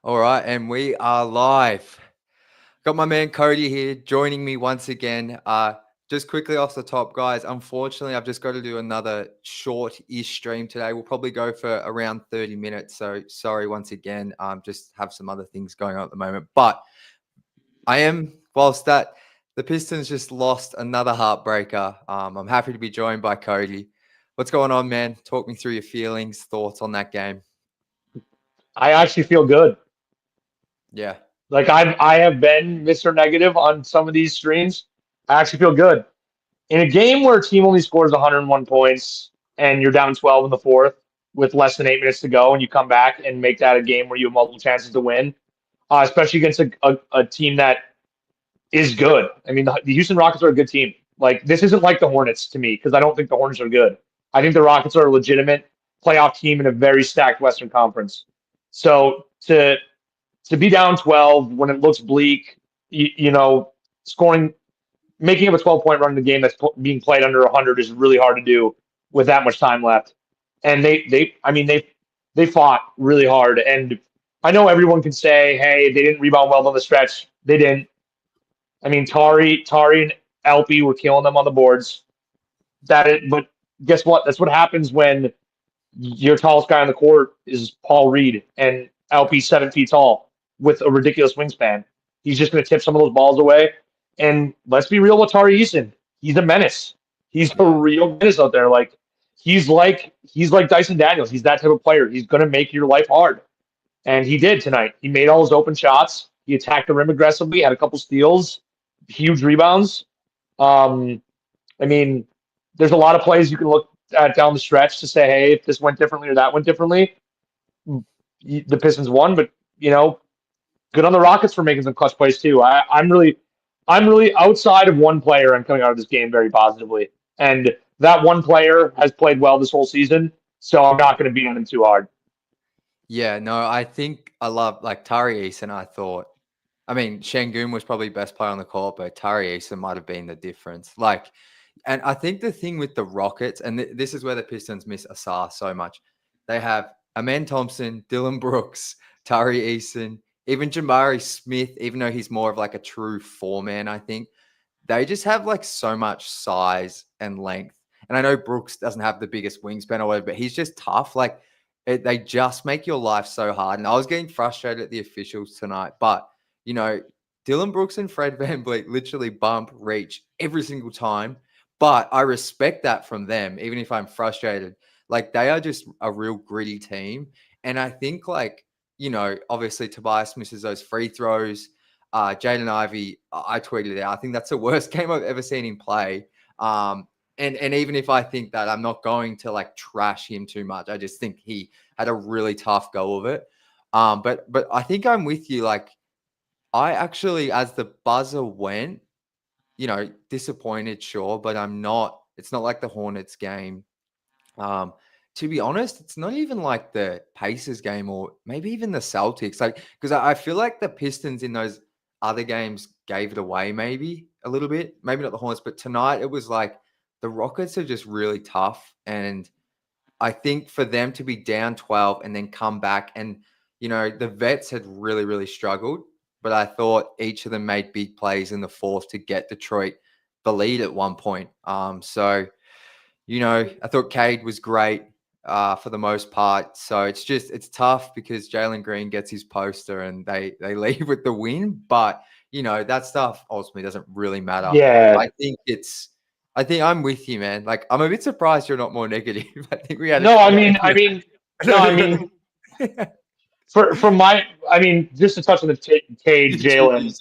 All right, and we are live. Got my man Cody here joining me once again. Just quickly off the top, guys. Unfortunately, I've just got to do another short-ish stream today. We'll probably go for around 30 minutes. So sorry once again. Just have some other things going on at the moment. But whilst that the Pistons just lost another heartbreaker. I'm happy to be joined by Cody. What's going on, man? Talk me through your feelings, thoughts on that game. I actually feel good. Yeah. Like I have been Mr. Negative on some of these streams. I actually feel good. In a game where a team only scores 101 points and you're down 12 in the fourth with less than 8 minutes to go, and you come back and make that a game where you have multiple chances to win, especially against a team that is good. I mean, the Houston Rockets are a good team. Like, this isn't like the Hornets to me because I don't think the Hornets are good. I think the Rockets are a legitimate playoff team in a very stacked Western Conference. So to be down 12 when it looks bleak, scoring, making up a 12-point run in the game that's being played under 100 is really hard to do with that much time left. And they fought really hard. And I know everyone can say, hey, they didn't rebound well on the stretch. They didn't. I mean, Tari and LP were killing them on the boards. But guess what? That's what happens when your tallest guy on the court is Paul Reed, and LP's 7 feet tall with a ridiculous wingspan. He's just going to tip some of those balls away. And let's be real with Tari Eason. He's a menace. He's a Yeah. real menace out there. Like he's like Dyson Daniels. He's that type of player. He's going to make your life hard. And he did tonight. He made all his open shots. He attacked the rim aggressively, had a couple steals, huge rebounds. Um, I mean, there's a lot of plays you can look at down the stretch to say, hey, if this went differently or that went differently, the Pistons won. But good on the Rockets for making some clutch plays too. I'm really outside of one player. I'm coming out of this game very positively, and that one player has played well this whole season. So I'm not going to beat on him too hard. Yeah, no, I think I love like Tari Eason. I mean, Şengün was probably best player on the court, but Tari Eason might have been the difference. And I think the thing with the Rockets, and this is where the Pistons miss Asar so much. They have Amen Thompson, Dylan Brooks, Tari Eason, even Jamari Smith, even though he's more of like a true four-man, I think. They just have like so much size and length. And I know Brooks doesn't have the biggest wingspan or whatever, but he's just tough. They just make your life so hard. And I was getting frustrated at the officials tonight, but Dylan Brooks and Fred VanVleet literally bump reach every single time. But I respect that from them, even if I'm frustrated. Like, they are just a real gritty team. And I think, obviously Tobias misses those free throws. Jaden Ivey, I tweeted out, I think that's the worst game I've ever seen him play. And even if I think that, I'm not going to like trash him too much. I just think he had a really tough go of it. But I think I'm with you. Like, I actually, as the buzzer went, disappointed, sure, but I'm not. It's not like the Hornets game. To be honest, it's not even like the Pacers game or maybe even the Celtics. Like, because I feel like the Pistons in those other games gave it away, maybe a little bit. Maybe not the Hornets, but tonight it was like the Rockets are just really tough. And I think for them to be down 12 and then come back and, the vets had really, really struggled. But I thought each of them made big plays in the fourth to get Detroit the lead at one point. So, I thought Cade was great for the most part. So it's tough because Jalen Green gets his poster and they leave with the win. But, that stuff ultimately doesn't really matter. Yeah. I think I'm with you, man. Like, I'm a bit surprised you're not more negative. I think we had a No, I couple. mean, I mean, no, I mean, I mean, just to touch on the Cade Jalen.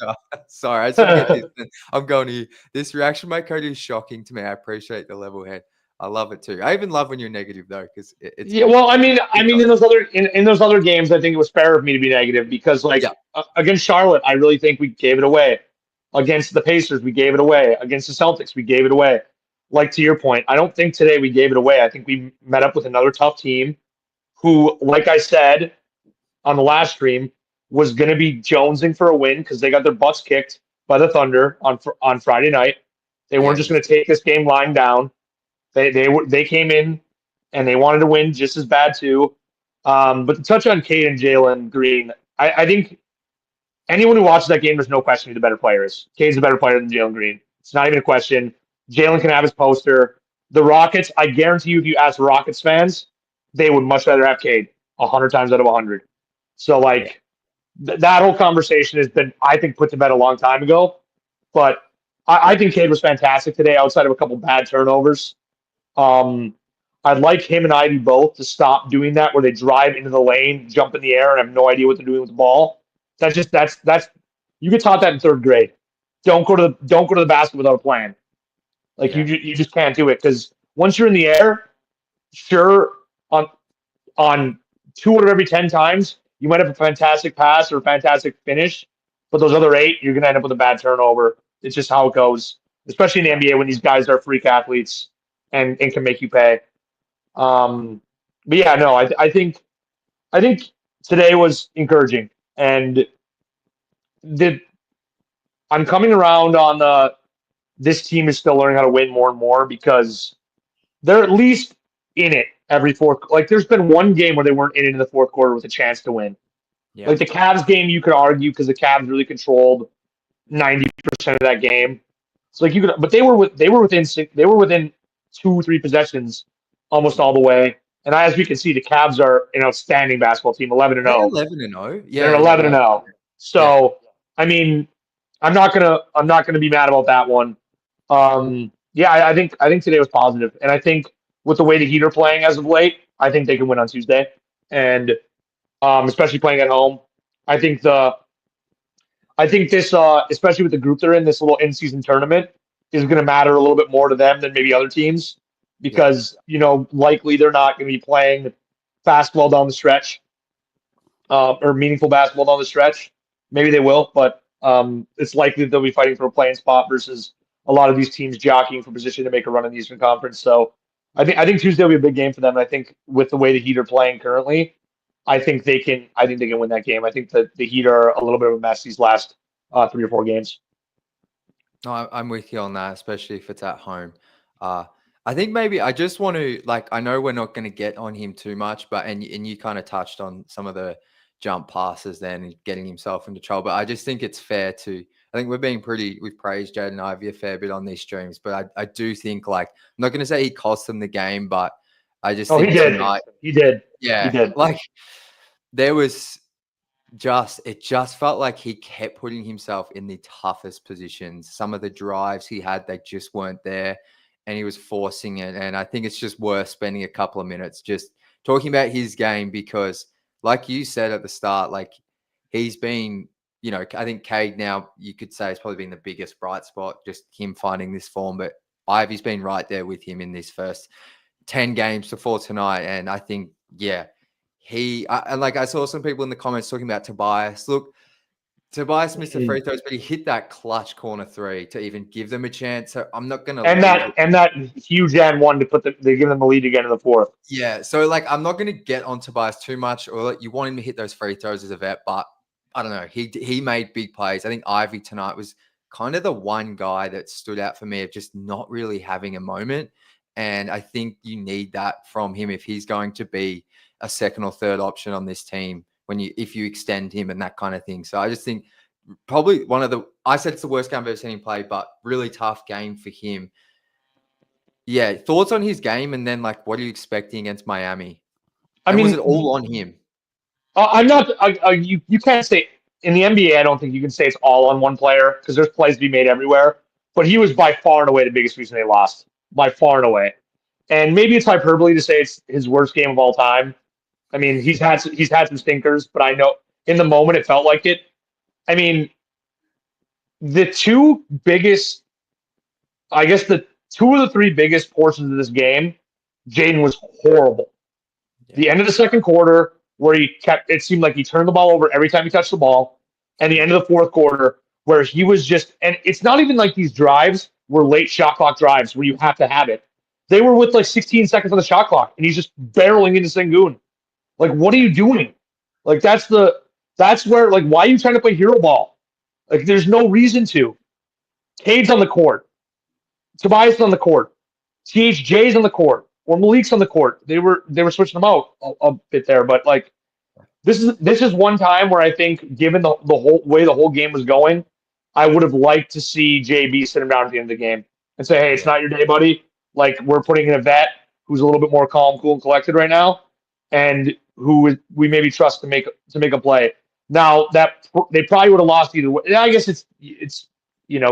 Sorry, I just want to get this. I'm going to you. This reaction by Cody is shocking to me. I appreciate the level head. I love it too. I even love when you're negative though, because it's Yeah, good. well, I mean, in those other games, I think it was fair of me to be negative because, Yeah, like, against Charlotte, I really think we gave it away. Against the Pacers, we gave it away. Against the Celtics, we gave it away. Like, to your point, I don't think today we gave it away. I think we met up with another tough team who, like I said on the last stream, was going to be jonesing for a win because they got their butts kicked by the Thunder on Friday night. They yeah, weren't just going to take this game lying down. They came in and they wanted to win just as bad too. But to touch on Cade and Jalen Green, I think anyone who watches that game, there's no question who the better player is. Cade's a better player than Jalen Green. It's not even a question. Jalen can have his poster. The Rockets, I guarantee you, if you ask Rockets fans, they would much rather have Cade 100 times out of 100. So, Yeah. like, that whole conversation has been, I think, put to bed a long time ago. But I think Cade was fantastic today outside of a couple bad turnovers. Um, I'd like him and Ivy both to stop doing that where they drive into the lane, jump in the air, and have no idea what they're doing with the ball. That's you get taught that in third grade. Don't go to the basket without a plan. Like Yeah. you just can't do it because once you're in the air, sure on 2 out of every 10 times you might have a fantastic pass or a fantastic finish, but those other 8 you're gonna end up with a bad turnover. It's just how it goes, especially in the NBA when these guys are freak athletes and can make you pay. But yeah, no, I think today was encouraging, and the I'm coming around on this team is still learning how to win more and more because they're at least in it every fourth. Like there's been one game where they weren't in it in the fourth quarter with a chance to win. Yeah. Like the Cavs game, you could argue because the Cavs really controlled 90% of that game. So like you could, but they were within 2-3 possessions almost all the way. And as we can see, the Cavs are an outstanding basketball team, 11 and They're 0. 11-0. They're Yeah. 11 and Yeah. 0. Yeah. So I mean, I'm not gonna be mad about that one. Yeah, I think today was positive, and I think with the way the Heat are playing as of late, I think they can win on Tuesday, and especially playing at home. I think this, especially with the group they're in, this little in-season tournament is going to matter a little bit more to them than maybe other teams Yeah. because likely they're not going to be playing basketball down the stretch or meaningful basketball down the stretch. Maybe they will, but it's likely that they'll be fighting for a playing spot versus a lot of these teams jockeying for position to make a run in the Eastern Conference. So I think Tuesday will be a big game for them. And I think with the way the Heat are playing currently, I think they can win that game. I think that the Heat are a little bit of a mess these last 3 or 4 games. No, I'm with you on that, especially if it's at home. Uh, I think maybe I just want to I know we're not going to get on him too much, but and you kind of touched on some of the jump passes then and getting himself into trouble. But I just think it's fair to. I think we've praised Jaden Ivey a fair bit on these streams, but I do think I'm not going to say he cost them the game, but I just Oh, he think did. tonight, He did. He yeah, did. there was it just felt like he kept putting himself in the toughest positions. Some of the drives he had, they just weren't there, and he was forcing it. And I think it's just worth spending a couple of minutes just talking about his game because, like you said at the start, he's been, I think Cade now you could say has probably been the biggest bright spot, just him finding this form. But Ivy's been right there with him in this first 10 games before tonight, and I think, yeah. I saw some people in the comments talking about Tobias. Look, Tobias missed the free throws, but he hit that clutch corner 3 to even give them a chance. So I'm not going to And that huge and one to they give them the lead again in the fourth. Yeah. So I'm not going to get on Tobias too much, or you want him to hit those free throws as a vet, but I don't know. He made big plays. I think Ivy tonight was kind of the one guy that stood out for me of just not really having a moment. And I think you need that from him if he's going to be a second or third option on this team if you extend him and that kind of thing. So I just think probably I said it's the worst game I've ever seen him play, but really tough game for him. Yeah. Thoughts on his game, and then what are you expecting against Miami? Was it all on him? I'm not. You can't say in the NBA. I don't think you can say it's all on one player because there's plays to be made everywhere. But he was by far and away the biggest reason they lost, by far and away. And maybe it's hyperbole to say it's his worst game of all time. I mean, he's had some stinkers, but I know in the moment it felt like it. I mean, the two biggest, I guess the 2 of the 3 biggest portions of this game, Jaden was horrible. Yeah. The end of the second quarter, where it seemed like he turned the ball over every time he touched the ball, and the end of the fourth quarter, where he was just, and it's not even like these drives were late shot clock drives where you have to have it. They were with 16 seconds on the shot clock, and he's just barreling into Sengun. What are you doing? That's where, why are you trying to play hero ball? There's no reason to. Cade's on the court. Tobias on the court. THJ's on the court. Or Malik's on the court. They were switching them out a bit there, but This is one time where I think, given the whole way the whole game was going, I would have liked to see JB sit him down at the end of the game and say, "Hey, it's Yeah. not your day, buddy. Like, we're putting in a vet who's a little bit more calm, cool, and collected right now, and who we maybe trust to make a play." Now that they probably would have lost either way. I guess it's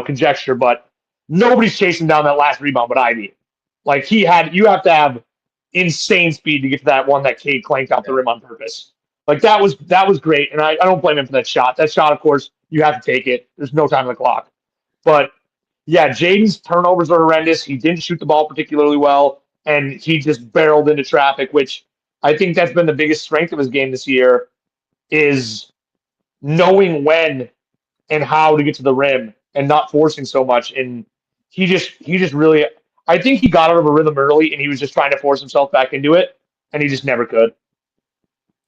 conjecture, but nobody's chasing down that last rebound but Ivy. Like, you have to have insane speed to get to that one that Cade clanked off the Yeah. rim on purpose. Like, that was great, and I don't blame him for that shot. That shot, of course, you have to take it. There's no time on the clock. But yeah, Jaden's turnovers are horrendous. He didn't shoot the ball particularly well, and he just barreled into traffic, which I think that's been the biggest strength of his game this year, is knowing when and how to get to the rim and not forcing so much. And he just really, I think he got out of a rhythm early, and he was just trying to force himself back into it, and he just never could.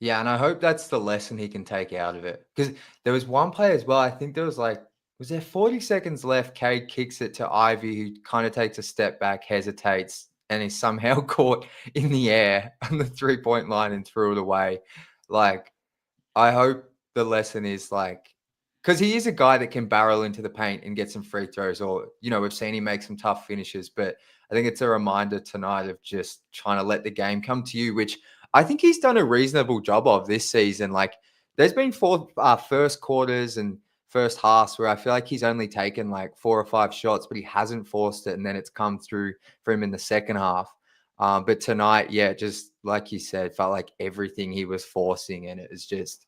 Yeah, and I hope that's the lesson he can take out of it. Because there was one play as well. I think there was was there 40 seconds left? Cade kicks it to Ivy, who kind of takes a step back, hesitates, and is somehow caught in the air on the 3-point line and threw it away. Like, I hope the lesson is because he is a guy that can barrel into the paint and get some free throws, or, we've seen him make some tough finishes. But I think it's a reminder tonight of just trying to let the game come to you, which I think he's done a reasonable job of this season. Like, there's been four first quarters and first halves where I feel like he's only taken 4 or 5 shots, but he hasn't forced it, and then it's come through for him in the second half. But tonight, yeah, just like you said, felt like everything he was forcing, and it was just,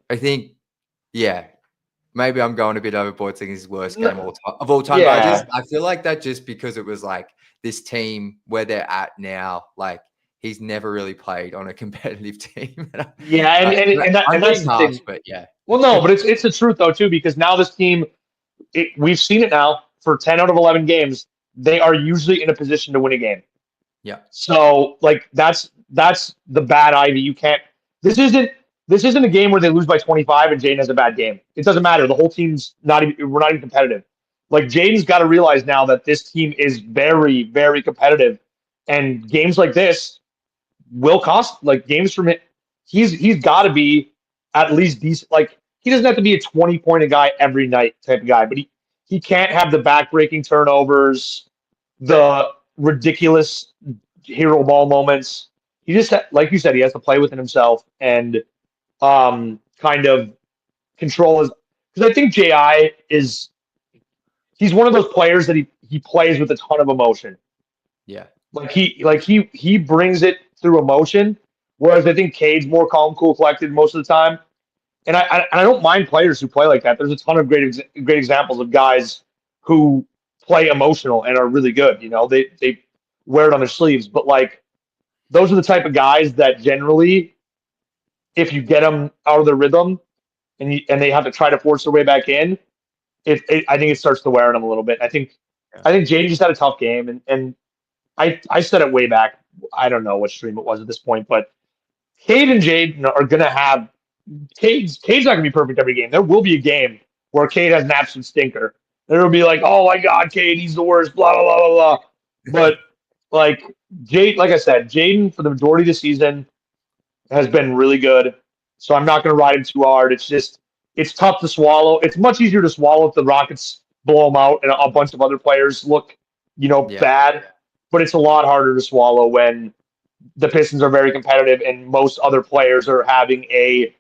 I think, yeah, maybe I'm going a bit overboard saying his worst game of all time, but Yeah, I feel like that just because it was this team where they're at now, he's never really played on a competitive team. yeah, and I, and, and, that, I'm and that's being the harsh, thing. but yeah, Well, no, but it's the truth though too, because now this team, we've seen it now for 10 out of 11 games. They are usually in a position to win a game. yeah, So, like, that's the bad Ivy. You can't. This isn't this isn't a game where they lose by 25 and Jaden has a bad game. It doesn't matter. The whole team's not even. We're not even competitive. Like, Jaden's got to realize now that this team is very, very competitive, and games like this will cost, like, games from it. He's got to be at least decent. Like, he doesn't have to be a 20 point a guy every night type of guy, but he can't have the backbreaking turnovers, the ridiculous hero ball moments. He just, like you said, he has to play within himself and kind of control his. Because I think he's one of those players that he plays with a ton of emotion. yeah, He brings it through emotion, whereas I think Cade's more calm, cool, collected most of the time. And I don't mind players who play like that. There's a ton of great examples of guys who play emotional and are really good. They wear it on their sleeves. But, like, those are the type of guys that generally, if you get them out of their rhythm and they have to try to force their way back in, I think it starts to wear on them a little bit. yeah. I think Jaden just had a tough game, and I said it way back. I don't know what stream it was at this point, but Cade and Jaden are going to have Cade's not going to be perfect every game. There will be a game where Cade has an absolute stinker. There will be like, oh my God, Cade, he's the worst, blah, blah, blah, blah, blah. But, like, like I said, Jaden for the majority of the season has been really good. So I'm not going to ride him too hard. It's tough to swallow. It's much easier to swallow if the Rockets blow him out and a bunch of other players look, Yeah. bad. But it's a lot harder to swallow when the Pistons are very competitive and most other players are having a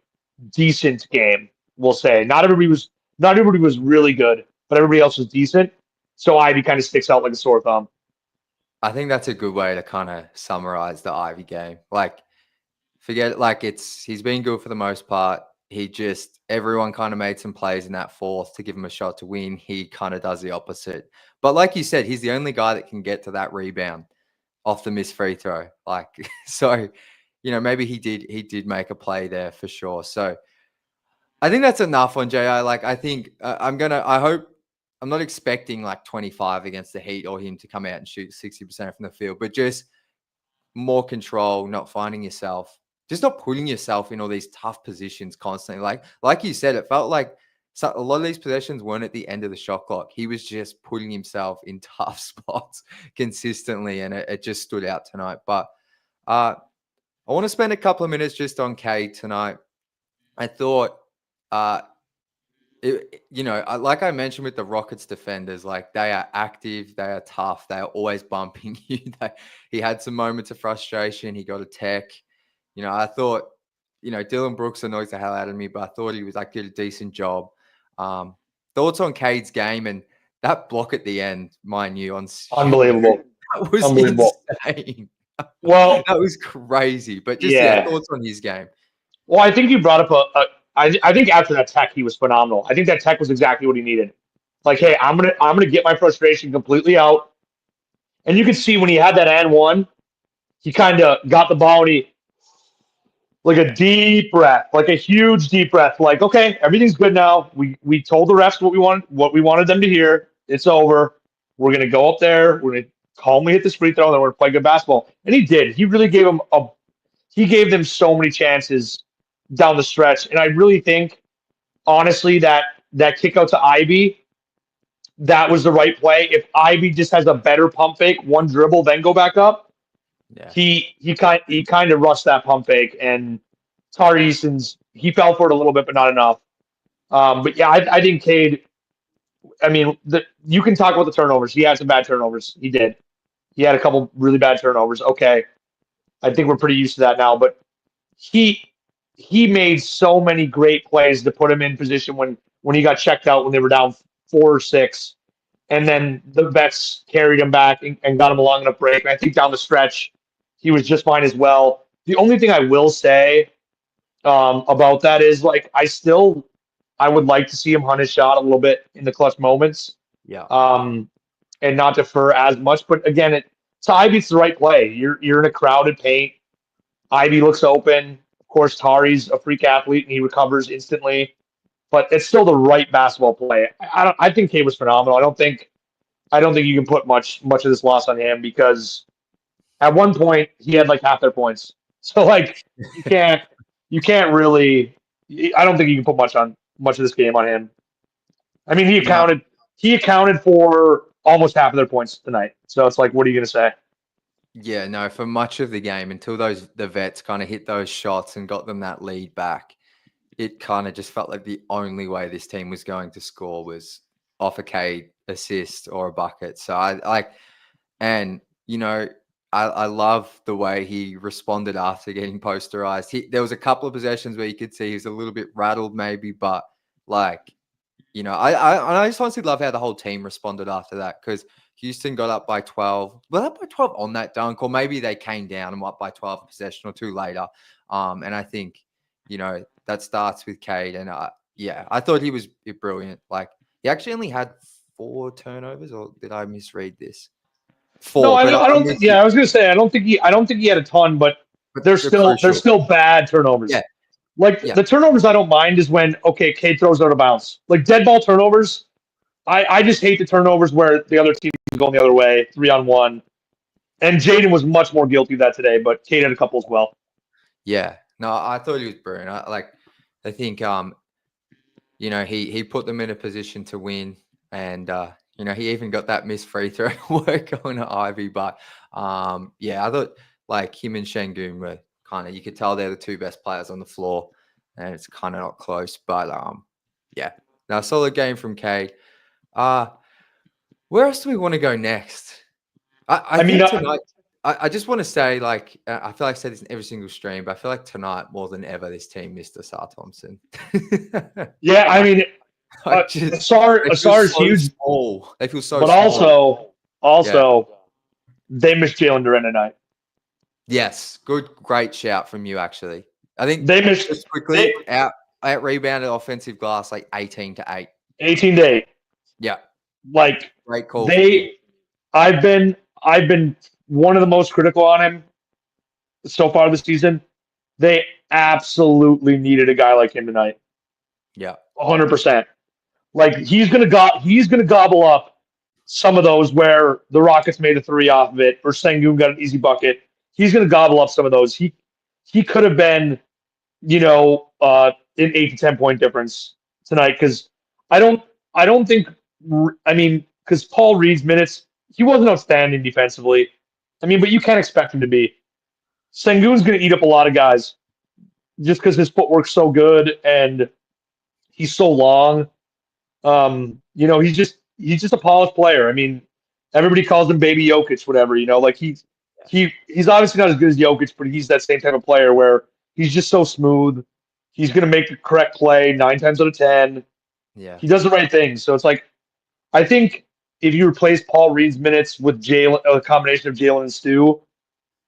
decent game. We'll say not everybody was really good, but everybody else was decent. So Ivy kind of sticks out like a sore thumb. I think that's a good way to kind of summarize the Ivy game. Forget he's been good for the most part. Everyone kind of made some plays in that fourth to give him a shot to win. He kind of does the opposite. But like you said, he's the only guy that can get to that rebound off the missed free throw. So, maybe he did make a play there for sure. So I think that's enough on JI. I think I hope I'm not expecting 25 against the Heat or him to come out and shoot 60% from the field, but just more control, not finding yourself, just not putting yourself in all these tough positions constantly. Like you said, it felt like a lot of these possessions weren't at the end of the shot clock. He was just putting himself in tough spots consistently, and it just stood out tonight. But I want to spend a couple of minutes just on Cade tonight. I thought, uh, like I mentioned with the Rockets defenders, like they are active, they are tough, they are always bumping you. He had some moments of frustration. He got a tech. I thought, Dylan Brooks annoys the hell out of me, but I thought he was like did a decent job. Thoughts on Cade's game and that block at the end, mind you, on Unbelievable. that was Unbelievable. insane. Well, That was crazy. But just yeah. thoughts on his game. Well, I think you brought up I think after that tech, he was phenomenal. I think that tech was exactly what he needed. Like, Yeah. hey, I'm gonna get my frustration completely out. And you could see when he had that and one, he kind of got the ball and he like a deep breath, like a huge deep breath. Like, okay, everything's good now. We told the refs what we wanted them to hear. It's over. We're gonna go up there. We're gonna calmly hit this free throw, and then we're gonna play good basketball. And he did. He really gave them so many chances down the stretch. And I really think, honestly, that kick out to Ivy, that was the right play. If Ivy just has a better pump fake, one dribble, then go back up, Yeah. he kind of rushed that pump fake, and Tari Easton's he fell for it a little bit, but not enough. But yeah, I think Cade. I mean, you can talk about the turnovers. He had some bad turnovers. He did. He had a couple really bad turnovers. Okay, I think we're pretty used to that now. But he he made so many great plays to put him in position when he got checked out when they were down 4 or 6, and then the vets carried him back and got him along in a break. And I think down the stretch, he was just fine as well. The only thing I will say about that is like I would like to see him hunt his shot a little bit in the clutch moments, Yeah. and not defer as much. But again, to Ivy, it's the right play. You're in a crowded paint. Ivy looks open. Of course, Tari's a freak athlete and he recovers instantly. But it's still the right basketball play. I think Cade was phenomenal. I don't think you can put much of this loss on him because at one point he had like half their points. So like you can't really. I don't think you can put much of this game on him. I mean, he No. accounted for almost half of their points tonight. So it's like, what are you going to say? Yeah, no, for much of the game until the vets kind of hit those shots and got them that lead back, it kind of just felt like the only way this team was going to score was off a Cade assist or a bucket. So I like, and I love the way he responded after getting posterized. There was a couple of possessions where you could see he was a little bit rattled, maybe, but like, I just honestly love how the whole team responded after that because Houston got up by 12. Well, up by 12 on that dunk, or maybe they came down and were up by 12 a possession or two later. And I think, that starts with Cade. And I thought he was brilliant. Like, he actually only had 4 turnovers, or did I misread this? No, 4, but I don't I'm think. with you. Yeah, I was going to say I don't think he had a ton, but But they're they're still crucial. bad turnovers. Yeah, Like yeah, the turnovers I don't mind is when okay, Cade throws out of bounds. Like dead ball turnovers, I just hate the turnovers where the other team is going the other way, 3-on-1. And Jaden was much more guilty of that today, but Cade had a couple as well. yeah. No, I thought he was brilliant. I think he put them in a position to win, and he even got that missed free throw work going to Ivy. But I thought like him and Şengün were kind of, you could tell they're the 2 best players on the floor, and it's kind of not close. But now solid game from Cade. Where else do we want to go next? I I mean, think tonight. I just want to say, like, I feel like I say this in every single stream, but I feel like tonight more than ever, this team missed Asar Thompson. yeah, I mean, Like, just Asar they feel is so huge, small. They feel so but small. Yeah. also they missed Jalen Duren tonight. Yes. Great shout from you, actually. I think They missed just quickly out rebounded offensive glass like 18-8. 18-8. Yeah. Like Great call from you. I've been one of the most critical on him so far this season. They absolutely needed a guy like him tonight. Yeah. 100%. Like he's gonna gobble up some of those where the Rockets made a 3 off of it or Sengun got an easy bucket. He's gonna gobble up some of those. He could have been, an 8 to 10 point difference tonight because I don't think because Paul Reed's minutes he wasn't outstanding defensively. I mean, but you can't expect him to be. Sengun's going to eat up a lot of guys just because his footwork's so good and he's so long. He's just a polished player. I mean, everybody calls him Baby Jokic, whatever. Like he's obviously not as good as Jokic, but he's that same type of player where he's just so smooth. He's going to make the correct play 9 times out of 10. Yeah. He does the right things. So it's like I think if you replace Paul Reed's minutes with Jalen, a combination of Jalen and Stu,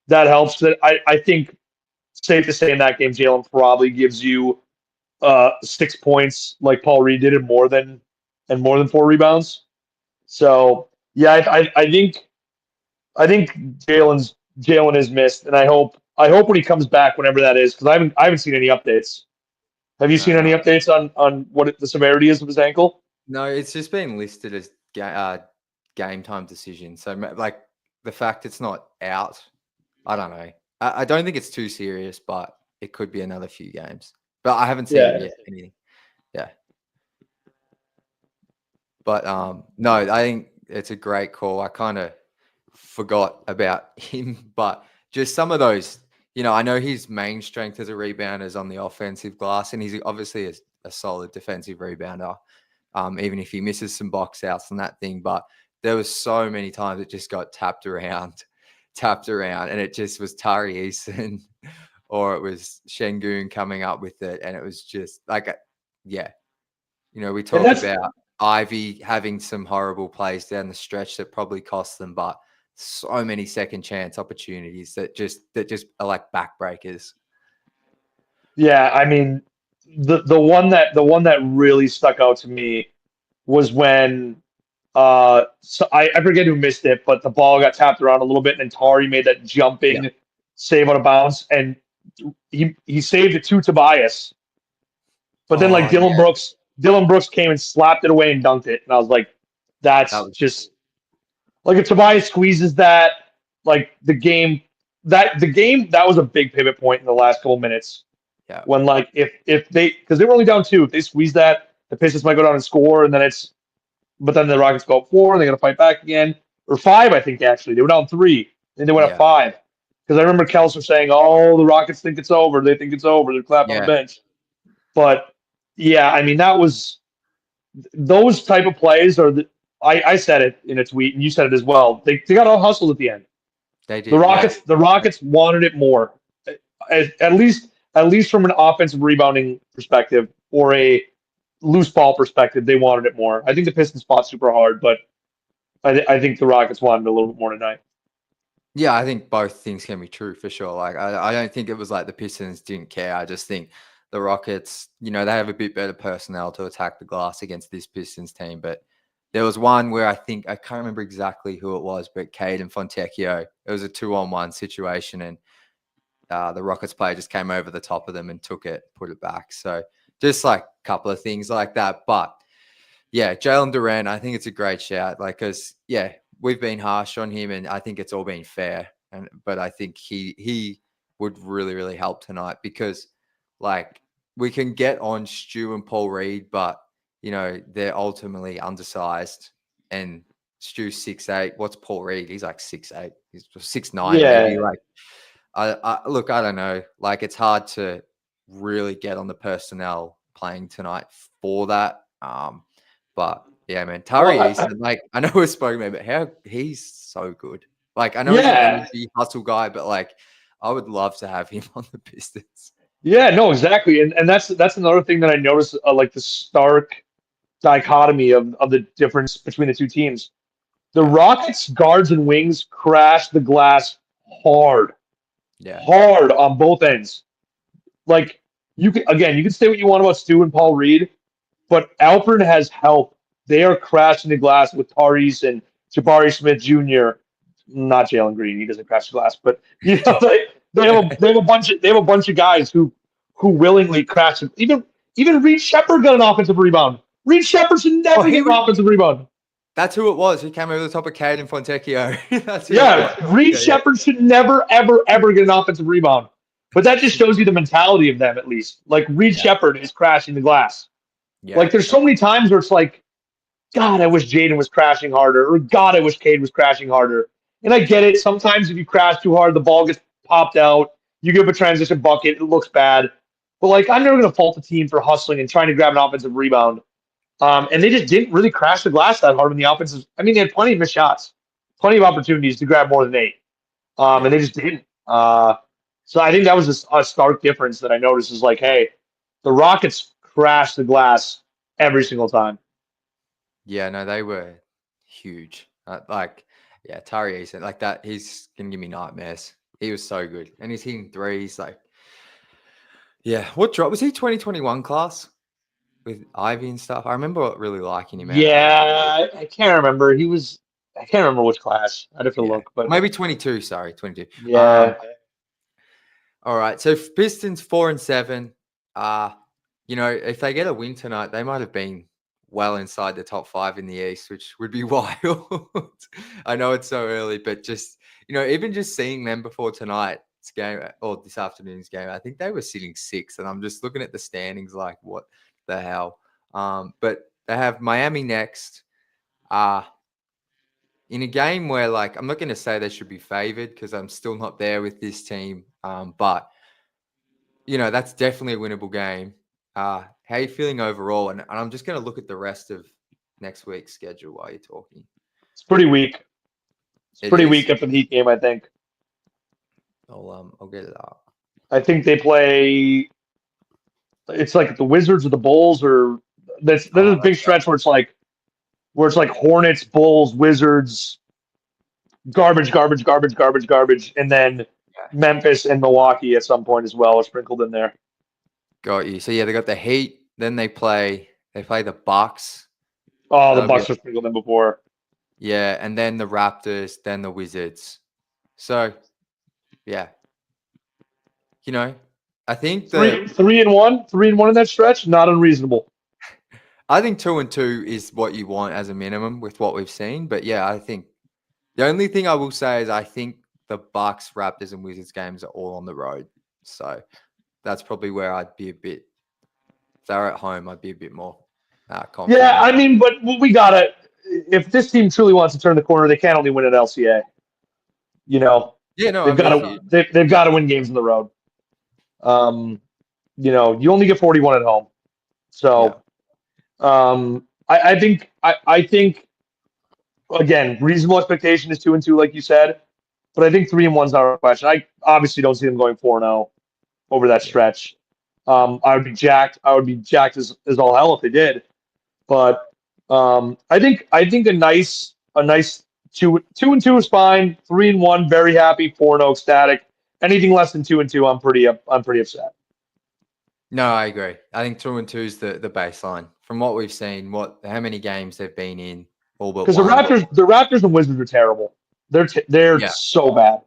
that helps. That I think safe to say in that game, Jalen probably gives you 6 points like Paul Reed did, and more than 4 rebounds. So yeah, I think Jalen is missed, and I hope when he comes back, whenever that is, because I haven't seen any updates. Have you seen No, any updates on what the severity is of his ankle? no, it's just been listed as game time decision. So like the fact it's not out, I don't know. I don't think it's too serious, but it could be another few games. But I haven't seen Yeah. yet anything. Yeah. But no, I think it's a great call. I kind of forgot about him, but just some of those, I know his main strength as a rebounder is on the offensive glass, and he's obviously a solid defensive rebounder, even if he misses some box outs and that thing. But there was so many times it just got tapped around, and it just was Tari Eason or it was Şengün coming up with it, and it was just like, yeah, we And talk that's about Ivy having some horrible plays down the stretch that probably cost them, but so many second chance opportunities that just are like backbreakers. Yeah, I mean, the one that really stuck out to me was when so I forget who missed it, but the ball got tapped around a little bit, and Tari made that Yeah. jumping save out of bounds, and he saved it to Tobias, but then like Oh, Dylan Brooks came and slapped it away and dunked it, and I was like, that that's was just like if Tobias squeezes that, like the game that was a big pivot point in the last couple minutes yeah, when like if they because they were only down 2, if they squeeze that, the Pistons might go down and score, and but then the Rockets go up 4, and they got to fight back again, or 5, I think actually they were down 3, and they went up yeah, 5 because I remember Kelser saying, "Oh, the Rockets think it's over. They think it's over. They're clapping on the yeah, bench." But yeah, I mean that was those type of plays are the. I said it in a tweet, and you said it as well. They got all hustled at the end. they The did. Yeah, Rockets the Rockets wanted it more, at least from an offensive rebounding perspective or a loose ball perspective, they wanted it more. I think the Pistons fought super hard, but I think the Rockets wanted a little bit more tonight. yeah. I think both things can be true for sure. Like I don't think it was like the Pistons didn't care. I just think the Rockets, they have a bit better personnel to attack the glass against this Pistons team. But there was one where I can't remember exactly who it was, but Cade and Fontecchio. It was a 2-on-1 situation, and the Rockets player just came over the top of them and took it, put it back. So just like a couple of things like that. But yeah, Jalen Duran, I think it's a great shout. Like, because yeah, we've been harsh on him, and I think it's all been fair. But I think he would really, really help tonight because like we can get on Stu and Paul Reed, but they're ultimately undersized, and Stu's 6'8". What's Paul Reed? He's like 6'8". He's 6'9", maybe. Yeah, Like look, I don't know. Like it's hard to really get on the personnel playing tonight for that. But yeah, man, well, Tari Eason, like I know we're spoken about, but how he's so good. Like I know he's an yeah, energy hustle guy, but like I would love to have him on the Pistons. yeah. No, exactly, and that's another thing that I noticed, like the stark dichotomy of the difference between the two teams. The Yeah, Rockets guards and wings crash the glass hard, yeah, hard on both ends. Like you can say what you want about Stu and Paul Reed, but Alpern has help. They are crashing the glass with Tyrese and Jabari Smith Jr. Not Jalen Green. He doesn't crash the glass, but they have a bunch of guys who willingly crash it. Even Reed Shepard got an offensive rebound. Reed Shepard should Oh, never get an offensive rebound. that's who it was. He came over the top of Cade and Fontecchio. That's who it Yeah, was. Reed Yeah, Shepard should never, ever, ever get an offensive rebound. But that just shows you the mentality of them, at least. Like Reed yeah, Shepard is crashing the glass. yeah, Like there's so many times where it's like, God, I wish Jaden was crashing harder, or God, I wish Cade was crashing harder. And I get yeah, it. Sometimes if you crash too hard, the ball gets popped out. You give up a transition bucket, it looks bad. But like, I'm never going to fault the team for hustling and trying to grab an offensive rebound. And they just didn't really crash the glass that hard when the offenses. I mean, they had plenty of missed shots, plenty of opportunities to grab more than 8, and Yeah. they just didn't. So I think that was a stark difference that I noticed. Is like, hey, the Rockets crash the glass every single time. Yeah, no, they were huge. Yeah, Tari Eason, like that, he's gonna give me nightmares. He was so good. And he's hitting threes, like yeah. What drop was he 2021 class with Ivy and stuff? I remember really liking him out of that. Yeah, I can't remember. I can't remember which class. I'd have to Yeah. look, but Maybe 22, sorry, 22. yeah, All right. So Pistons 4-7. If they get a win tonight, they might have been well inside the top 5 in the East, which would be wild. I know it's so early, but just even just seeing them before tonight's game or this afternoon's game, I think they were sitting 6, and I'm just looking at the standings like, what the hell? But they have Miami next. In a game where, like, I'm not going to say they should be favored because I'm still not there with this team, but that's definitely a winnable game. How are you feeling overall? And I'm just going to look at the rest of next week's schedule while you're talking. it's pretty weak. It's It pretty is. weak after the Heat game, I think. I'll get it up. I think they play. It's like the Wizards or the Bulls, or there's a big stretch where it's like Hornets, Bulls, Wizards, garbage, garbage, garbage, garbage, garbage, and then Memphis and Milwaukee at some point as well are sprinkled in there. Got you. So yeah, they got the Heat. Then they play the Bucks. Oh, the Bucks were sprinkled in before. Yeah, and then the Raptors, then the Wizards. So yeah, I think 3-1 in that stretch, not unreasonable. I think 2-2 is what you want as a minimum with what we've seen. But yeah, I think the only thing I will say is I think the Bucks, Raptors, and Wizards games are all on the road. So that's probably where I'd be a bit. If they were at home, I'd be a bit more confident. Yeah, I mean, but we gotta. If this team truly wants to turn the corner, they can't only win at LCA. Yeah, no, they've got to. They've got to win games on the road. You only get 41 at home, so I think again, reasonable expectation is 2-2, like you said, but I think 3-1's not a question. I obviously don't see them going 4-0 over that stretch. I would be jacked. I would be jacked as all hell if they did. But I think a nice 2-2 is fine. 3-1, very happy. 4-0 ecstatic. Anything less than 2-2, I'm pretty upset. No, I agree. I think 2-2 is the baseline from what we've seen. How many games they've been in, all but because one. the Raptors and Wizards are terrible. They're so bad.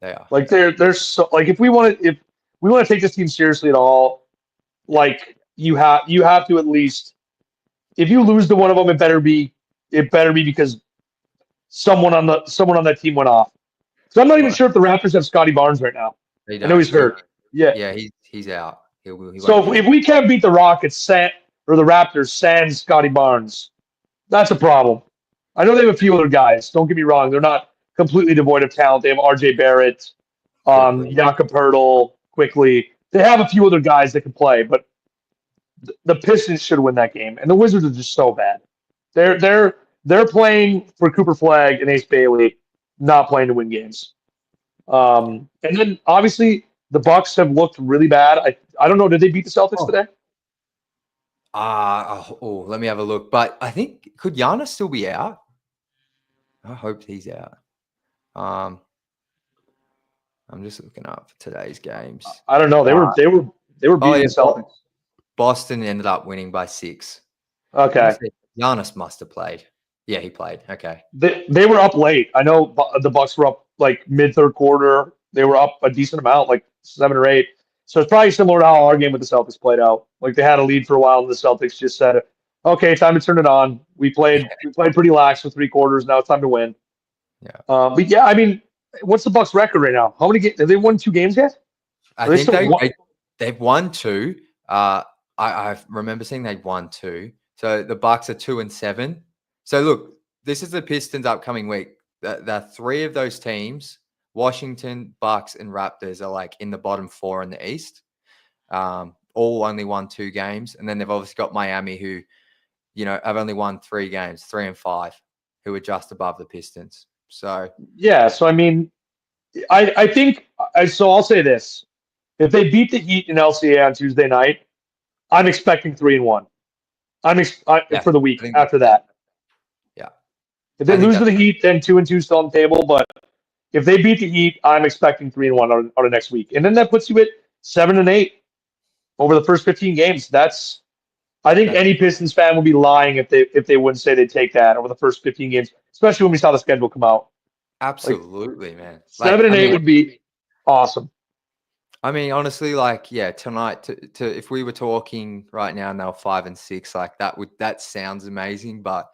They are. Like they're so like if we want to take this team seriously at all, like you have to at least, if you lose to one of them, it better be because someone on that team went off. So I'm not even sure if the Raptors have Scotty Barnes right now. I know he's hurt. Yeah, he's out. So if we can't beat the Rockets or the Raptors sans Scotty Barnes, that's a problem. I know they have a few other guys. Don't get me wrong; they're not completely devoid of talent. They have R.J. Barrett, Jakob Poeltl, quickly. They have a few other guys that can play, but the Pistons should win that game, and the Wizards are just so bad. They're playing for Cooper Flagg and Ace Bailey, not playing to win games. And then obviously the Bucks have looked really bad. I don't know. Did they beat the Celtics today? Let me have a look. But I think, could Giannis still be out? I hope he's out. I'm just looking up for today's games. I don't know. They were beating the Celtics. Boston ended up winning by 6. Okay. Giannis must have played. Yeah, he played. Okay. They were up late. I know the Bucks were up like mid third quarter. They were up a decent amount, like 7 or 8. So it's probably similar to how our game with the Celtics played out. Like they had a lead for a while, and the Celtics just said, "Okay, time to turn it on." We played pretty lax for 3 quarters. Now it's time to win. Yeah. But yeah, I mean, what's the Bucks' record right now? How many games have they won? 2 games yet? I think they've won 2. I remember seeing they'd won 2. So the Bucks are 2-7. So look, this is the Pistons' upcoming week. The 3 of those teams Washington, Bucks, and Raptors are like in the bottom 4 in the East. All only won 2 games, and then they've obviously got Miami, who, have only won 3 games, 3 and 5, who are just above the Pistons. So yeah, so I mean, I think so. I'll say this: if they beat the Heat in LCA on Tuesday night, I'm expecting 3-1. For the I week think after that. Yeah, If they lose to the Heat, then 2-2 still on the table. But if they beat the Heat, I'm expecting 3-1 on the next week, and then that puts you at 7-8 over the first 15 games. I think any Pistons fan would be lying if they wouldn't say they'd take that over the first 15 games, especially when we saw the schedule come out. Absolutely, man. 7-8 would be awesome. I mean, honestly, tonight, to if we were talking right now and they were 5 and 6, that sounds amazing. But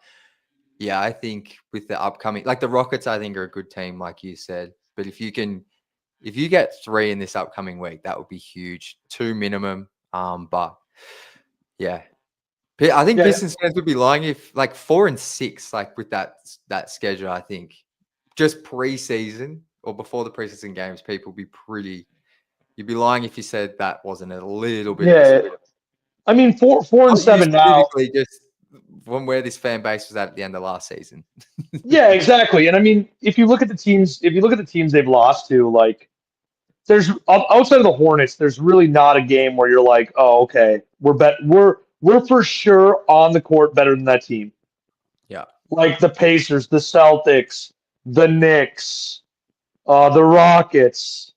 yeah, I think with the upcoming, the Rockets, I think are a good team, like you said. But if you get 3 in this upcoming week, that would be huge. 2 minimum. But yeah, I think Pistons fans would be lying if 4 and 6, with that schedule. I think just preseason or before the preseason games, people would be pretty. You'd be lying if you said that wasn't a little bit. Yeah, I mean 4 and 7 now. Just from where this fan base was at the end of last season. Yeah, exactly. And I mean, if you look at the teams they've lost to, there's outside of the Hornets, there's really not a game where you're like, oh, okay, we're for sure on the court better than that team. Yeah, like the Pacers, the Celtics, the Knicks, the Rockets.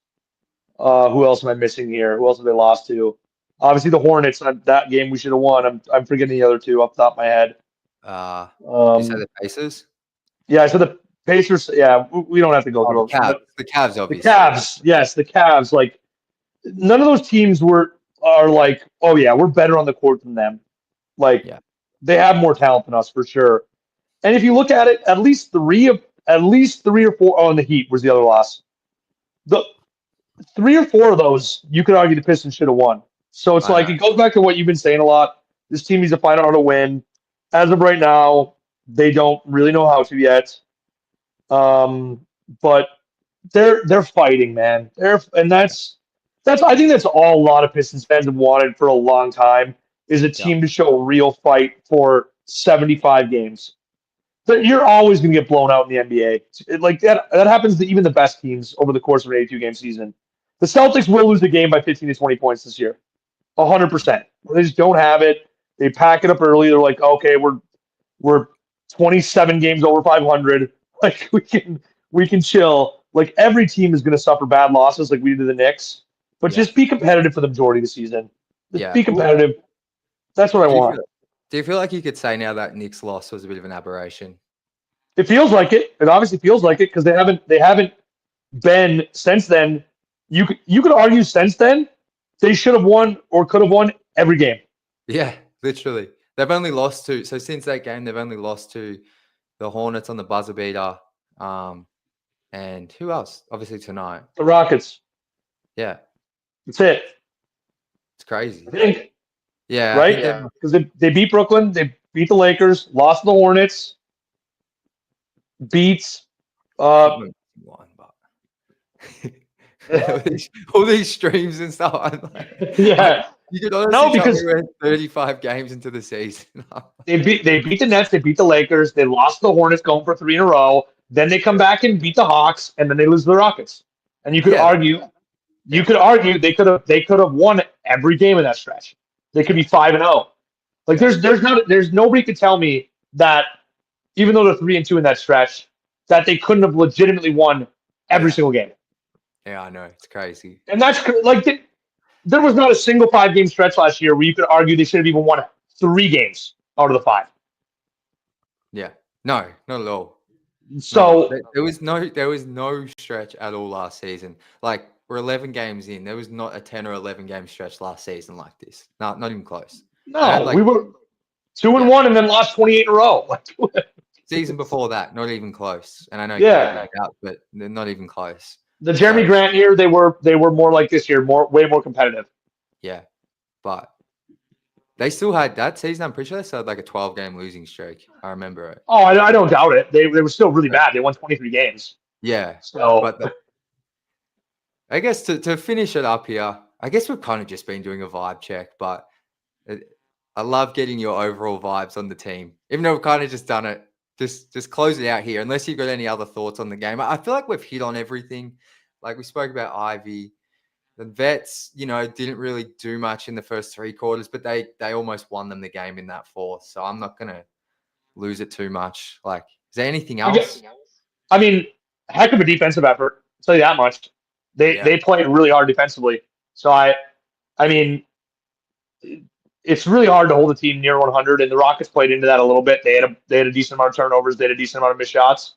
Who else am I missing here? Who else have they lost to? Obviously, the Hornets. That game we should have won. I'm forgetting the other two off the top of my head. You said the Pacers? Yeah, I said the Pacers. Yeah, we don't have to go through the Cavs, obviously. The Cavs, yes, the Cavs. None of those teams are like, oh yeah, we're better on the court than them. They have more talent than us for sure. And if you look at it, at least three or four. Oh, and the Heat was the other loss. The 3 or 4 of those, you could argue the Pistons should have won. So it's it goes back to what you've been saying a lot. This team needs to find out how to win. As of right now, they don't really know how to yet. But they're fighting, man. I think that's all a lot of Pistons fans have wanted for a long time, is a team to show a real fight for 75 games. But you're always going to get blown out in the NBA. That happens to even the best teams over the course of an 82-game season. The Celtics will lose the game by 15 to 20 points this year, 100%. They just don't have it. They pack it up early. They're like, okay, we're 27 games over 500. We can chill. Every team is going to suffer bad losses like we did to the Knicks, but just be competitive for the majority of the season. Just be competitive. That's what I want. Do you feel like you could say now that Knicks loss was a bit of an aberration? It feels like it. It obviously feels like it because they haven't been since then. You could argue since then they should have won or could have won every game. Yeah, literally. They've only lost to since that game they've only lost to the Hornets on the buzzer beater. And who else? Obviously tonight. The Rockets. Yeah. That's it. It's crazy. I think. Yeah. Right? Because they beat Brooklyn, they beat the Lakers, lost to the Hornets, beats one, but all these streams and stuff. Yeah. You could honestly because we're 35 games into the season. They beat the Nets, they beat the Lakers, they lost the Hornets going for 3 in a row. Then they come back and beat the Hawks, and then they lose to the Rockets. And you could argue they could have won every game in that stretch. They could be 5-0. There's nobody could tell me that even though they're 3-2 in that stretch, that they couldn't have legitimately won every single game. Yeah, I know. It's crazy. And that's there was not a single 5-game stretch last year where you could argue they should have even won 3 games out of the 5. Yeah. No, not at all. So there was no stretch at all last season. We're 11 games in. There was not a 10 or 11 game stretch last season like this. Not even close. No, we were 2-1 and then lost 28 in a row. Season before that, not even close. And I know out, but they're not even close. The Jeremy Grant year, they were more like this year, way more competitive. Yeah, but they still had that season. I'm pretty sure they still had a 12-game losing streak. I remember it. Oh, I don't doubt it. They were still really bad. They won 23 games. Yeah. So, but I guess to finish it up here, I guess we've kind of just been doing a vibe check, but it, I love getting your overall vibes on the team. Even though we've kind of just done it, just close it out here. Unless you've got any other thoughts on the game, I feel like we've hit on everything. Like we spoke about Ivy, the vets, didn't really do much in the first 3 quarters, but they almost won them the game in that fourth. So I'm not gonna lose it too much. Like, is there anything I guess. else? I mean, heck of a defensive effort. I'll tell you that much. They Yeah, they played really hard defensively. So I mean, it's really hard to hold a team near 100, and the Rockets played into that a little bit. They had a decent amount of turnovers. They had a decent amount of missed shots,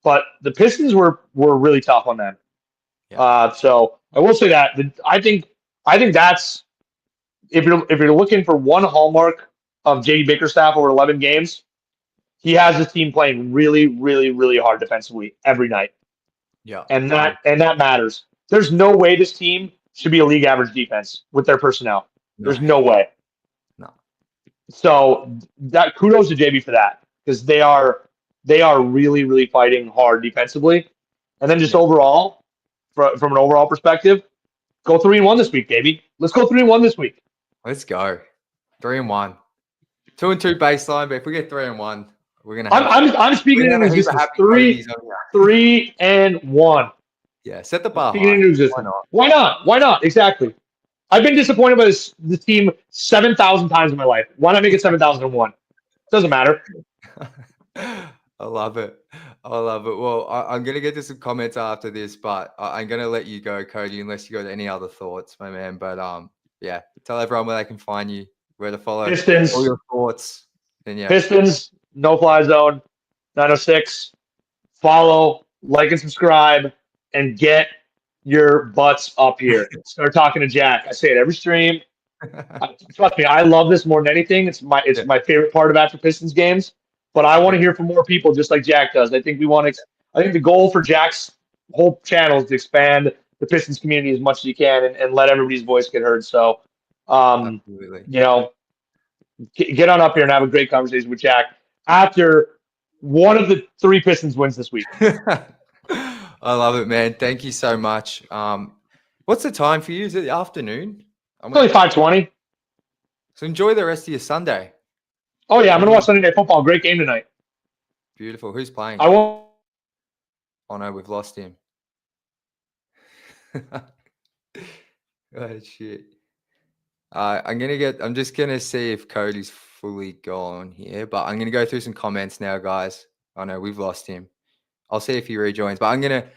but the Pistons were really tough on them. yeah, So I will say that I think that's if you're looking for one hallmark of JD Bickerstaff over 11 games, he has his team playing really, really, really hard defensively every night, yeah. and that matters. There's no way this team should be a league average defense with their personnel. No, There's no way. no. So that kudos to JB for that because they are really, really fighting hard defensively, and then just Yeah. overall, from an overall perspective, go 3-1 this week, baby. Let's go 3-1 this week. Let's go. 3-1. 2-2 baseline, but if we get 3-1, we're gonna I'm have I'm speaking we're it gonna into have a heap of existence. happy Three, babies on here. 3-1. Yeah, set the I'm bar speaking it high. into Why existence. not? Why not? Why not? Exactly. I've been disappointed by this team 7,000 times in my life. Why not make it 7,001? Doesn't matter. I love it. I love it. Well, I'm going to get to some comments after this, but I'm going to let you go, Cody, unless you got any other thoughts, my man. But yeah, tell everyone where they can find you, where to follow all Pistons, your thoughts. And yeah, Pistons, no fly zone, 906. Follow, like, and subscribe, and get your butts up here. Start talking to Jack. I say it every stream. Trust me, I love this more than anything. It's yeah, my favorite part of after Pistons games. But I want to hear from more people, just like Jack does. I think we want to. I think the goal for Jack's whole channel is to expand the Pistons community as much as you can and let everybody's voice get heard. So, um, absolutely. you know, get on up here and have a great conversation with Jack after one of the 3 Pistons wins this week. I love it, man. Thank you so much. What's the time for you? Is it the afternoon? It's only 5:20. So enjoy the rest of your Sunday. Oh yeah, I'm gonna watch Sunday Night Football. Great game tonight. Beautiful. Who's playing? I won't. Oh no, we've lost him. Oh shit. I'm just gonna see if Cody's fully gone here, but I'm gonna go through some comments now, guys. Oh no, we've lost him. I'll see if he rejoins, but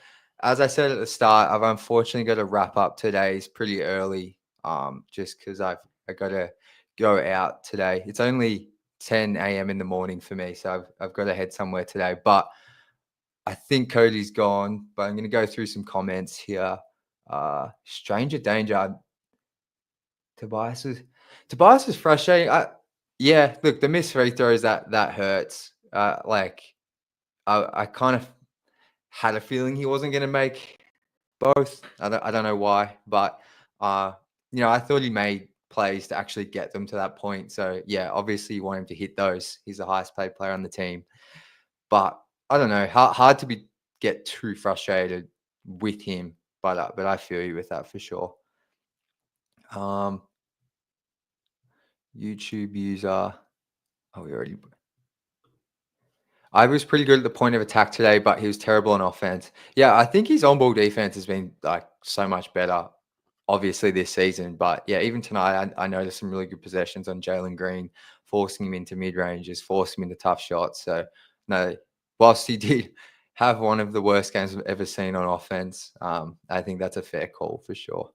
as I said at the start, I've unfortunately got to wrap up today's pretty early. Just because I got to go out today. It's only 10 a.m. in the morning for me, so I've got to head somewhere today. But I think Cody's gone. But I'm going to go through some comments here. Stranger danger. Tobias is frustrating. Yeah, look, the missed free throws that hurts. I kind of had a feeling he wasn't going to make both. I don't know why, but I thought he made plays to actually get them to that point. So yeah, obviously you want him to hit those. He's the highest paid player on the team, but I don't know. Hard to get too frustrated with him, but I feel you with that for sure. YouTube user. Oh, we already. I was pretty good at the point of attack today, but he was terrible on offense. Yeah, I think his on-ball defense has been like so much better, obviously this season. But yeah, even tonight, I noticed some really good possessions on Jalen Green, forcing him into mid-ranges, forcing him into tough shots. So no, whilst he did have one of the worst games I've ever seen on offense, I think that's a fair call for sure.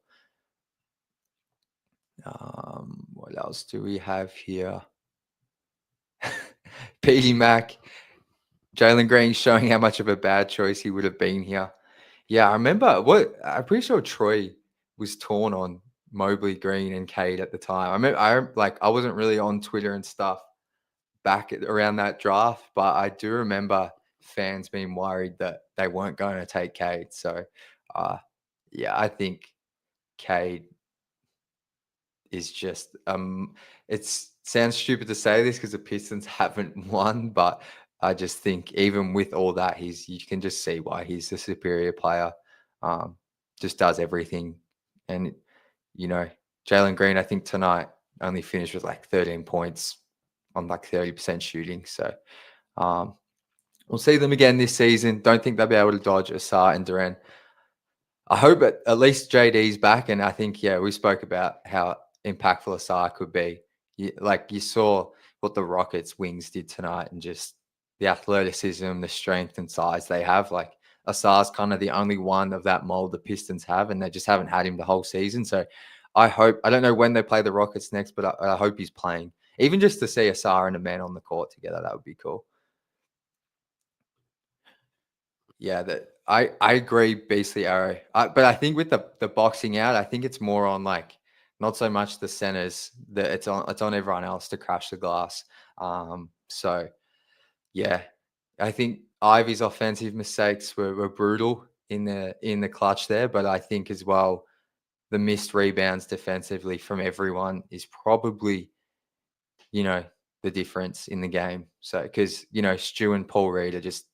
What else do we have here? PD Mac. Jalen Green showing how much of a bad choice he would have been here. Yeah, I remember I'm pretty sure Troy was torn on Mobley, Green, and Cade at the time. I wasn't really on Twitter and stuff around that draft, but I do remember fans being worried that they weren't going to take Cade. So yeah, I think Cade is just it sounds stupid to say this because the Pistons haven't won, but I just think even with all that, you can just see why he's the superior player. just does everything. And, you know, Jalen Green, I think tonight only finished with like 13 points on like 30% shooting. So we'll see them again this season. Don't think they'll be able to dodge Asar and Duran. I hope at least JD's back. And I think, yeah, we spoke about how impactful Asar could be. You saw what the Rockets wings did tonight and just the athleticism, the strength and size they have. Like Asar's kind of the only one of that mold the Pistons have, and they just haven't had him the whole season. So I don't know when they play the Rockets next, but I hope he's playing. Even just to see Asar and a man on the court together, that would be cool. Yeah, that I agree, Beastly Arrow. But I think with the boxing out, I think it's more on like not so much the centers that it's on everyone else to crash the glass. So yeah, I think Ivy's offensive mistakes were brutal in the clutch there, but I think as well the missed rebounds defensively from everyone is probably the difference in the game. So because Stu and Paul Reed are just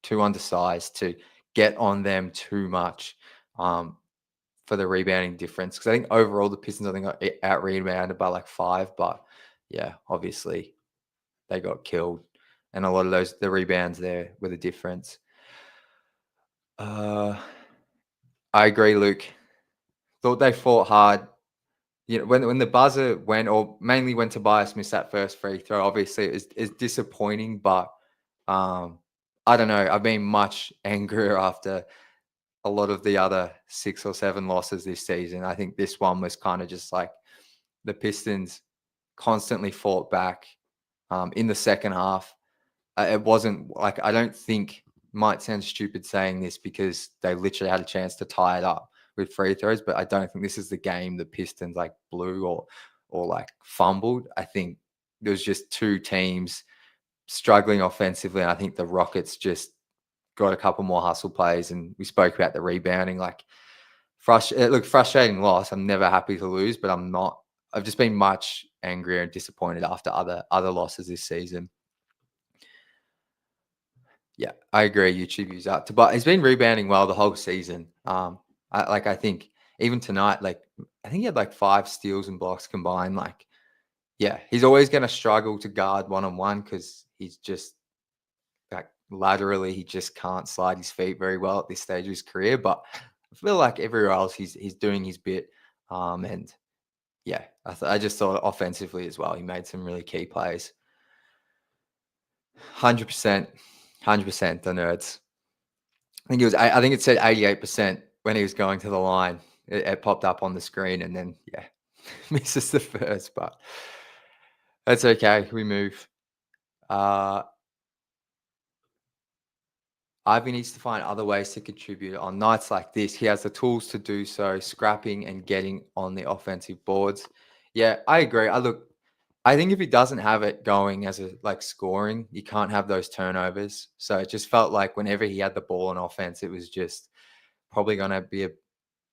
too undersized to get on them too much for the rebounding difference. Because I think overall the Pistons, I think, got out rebounded by like 5, but yeah, obviously they got killed, and a lot of the rebounds there were the difference. I agree, Luke. Thought they fought hard. When the buzzer went, or mainly when Tobias missed that first free throw, obviously it's disappointing, but I don't know. I've been much angrier after a lot of the other 6 or 7 losses this season. I think this one was kind of just like the Pistons constantly fought back in the second half. It wasn't like, I don't think, might sound stupid saying this because they literally had a chance to tie it up with free throws, but I don't think this is the game the Pistons like blew or like fumbled. I think there was just two teams struggling offensively, and I think the Rockets just got a couple more hustle plays, and we spoke about the rebounding. Like, frustrating loss. I'm never happy to lose, but I'm not. I've just been much angrier and disappointed after other losses this season. Yeah, I agree. YouTube user, but he's been rebounding well the whole season. I think even tonight, like I think he had like 5 steals and blocks combined. Like, yeah, he's always going to struggle to guard 1-on-1 because he's just like laterally, he just can't slide his feet very well at this stage of his career. But I feel like everywhere else, he's doing his bit. And yeah, I just thought offensively as well, he made some really key plays. 100%, 100%. The Nerds. I think it said 88% when he was going to the line. It popped up on the screen, and then yeah, misses the first, but that's okay. We move. Ivy needs to find other ways to contribute on nights like this. He has the tools to do so, scrapping and getting on the offensive boards. Yeah, I agree. I think if he doesn't have it going as a like scoring, you can't have those turnovers. So it just felt like whenever he had the ball on offense, it was just probably going to be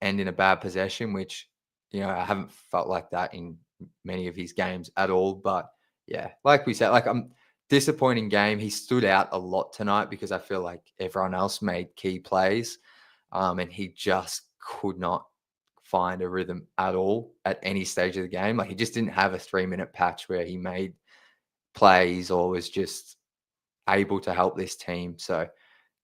end in a bad possession, which I haven't felt like that in many of his games at all. But yeah, like we said, like disappointing game. He stood out a lot tonight because I feel like everyone else made key plays, and he just could not find a rhythm at all at any stage of the game. Like he just didn't have a 3-minute patch where he made plays or was just able to help this team. So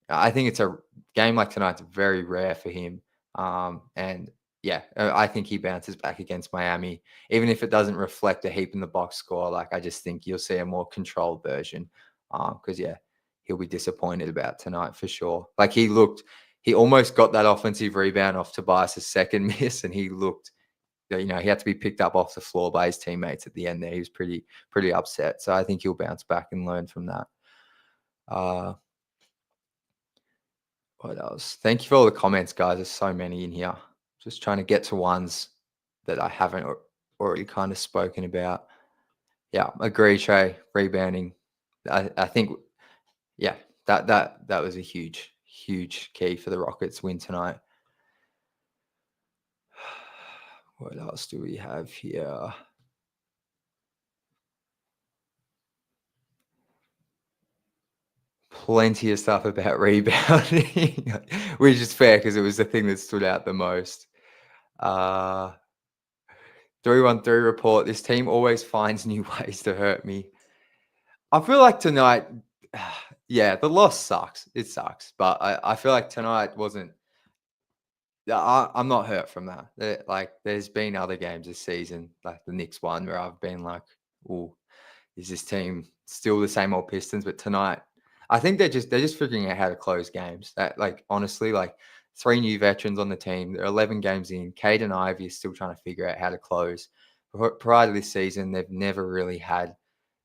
I think it's a game like tonight's very rare for him. And yeah, I think he bounces back against Miami, even if it doesn't reflect a heap in the box score. Like I just think you'll see a more controlled version. Because yeah, he'll be disappointed about tonight for sure. Like he almost got that offensive rebound off Tobias's second miss, and he looked, he had to be picked up off the floor by his teammates at the end there. He was pretty upset. So I think he'll bounce back and learn from that. What else? Thank you for all the comments, guys. There's so many in here. Just trying to get to ones that I haven't already kind of spoken about. Yeah, agree, Trey. Rebounding. I think, yeah, that was a huge key for the Rockets win tonight. What else do we have here? plenty of stuff about rebounding, which is fair because it was the thing that stood out the most. 313 report. This team always finds new ways to hurt me. I feel like tonight, yeah, the loss sucks. It sucks. But I feel like tonight wasn't. I'm not hurt from that. Like, there's been other games this season, like the Knicks one, where I've been like, oh, is this team still the same old Pistons? But tonight, I think they're just figuring out how to close games. That, like, honestly, like 3 new veterans on the team. They're 11 games in. Cade and Ivy is still trying to figure out how to close. Prior to this season, they've never really had